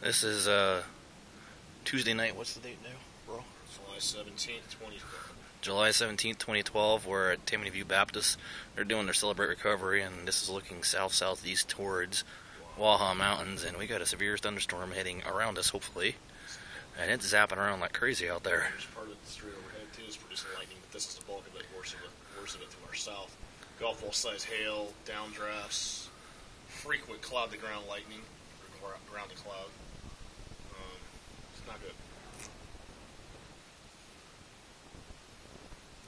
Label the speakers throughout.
Speaker 1: This is Tuesday night. What's the date now, bro?
Speaker 2: July 17th, 2012.
Speaker 1: July 17th, 2012. We're at Tammany View Baptist. They're doing their Celebrate Recovery, and this is looking south-southeast towards Waha Mountains, and we got a severe thunderstorm heading around us, hopefully. And it's zapping around like crazy out there.
Speaker 2: There's part of the straight overhead, too, is producing lightning, but this is the bulk of it, worse of it to our south. Golf ball-sized hail, downdrafts, frequent cloud-to-ground lightning, or ground-to-cloud. It's not good.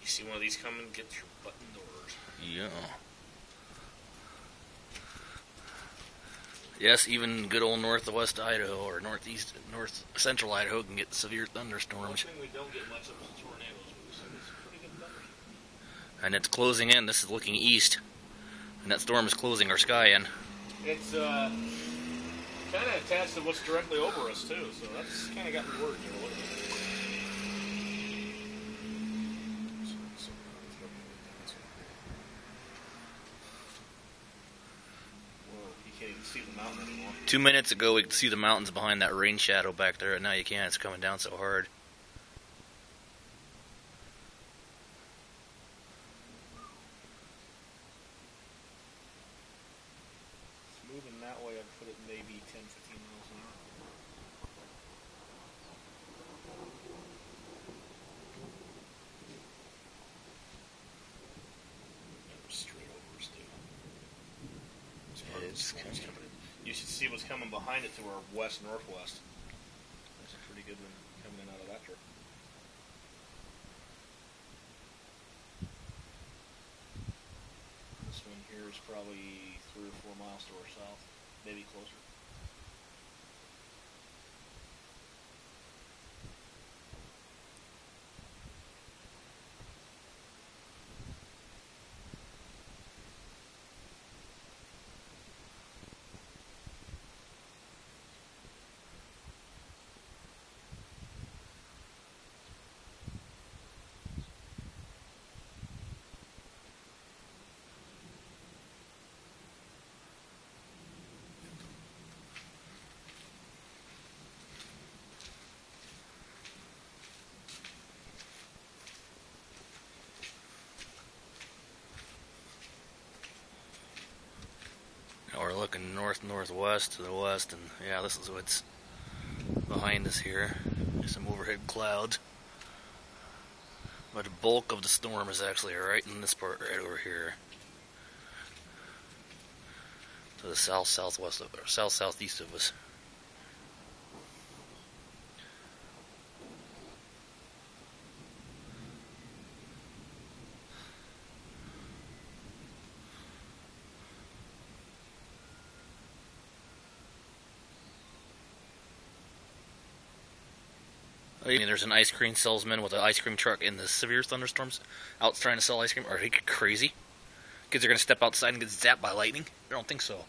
Speaker 2: You see one of these coming, get your butt indoors.
Speaker 1: Yeah. Yes, even good old northwest Idaho or north central Idaho can get severe thunderstorms.
Speaker 2: One thing we don't get much of is tornadoes, but it's pretty good thunderstorms.
Speaker 1: And it's closing in. This is looking east, and that storm is closing our sky in.
Speaker 2: It's kind of attached to what's directly over us, too, so that's kind of got me worried here a little bit. Can't even see the mountain anymore.
Speaker 1: 2 minutes ago, we could see the mountains behind that rain shadow back there, and now you can't. It's coming down so hard.
Speaker 2: It's moving that way. I'd put it maybe 10, 15 miles an hour. Straight over us, dude. It's coming in. You should see what's coming behind it to our west-northwest. There's a pretty good one coming in out of that trip. This one here is probably 3 or 4 miles to our south, maybe closer.
Speaker 1: Now we're looking north-northwest to the west, and yeah, this is what's behind us here. There's some overhead clouds. But the bulk of the storm is actually right in this part right over here. To the south-southwest of, or south-southeast of us. There's an ice cream salesman with an ice cream truck in the severe thunderstorms out trying to sell ice cream. Are they crazy? Kids are going to step outside and get zapped by lightning? I don't think so.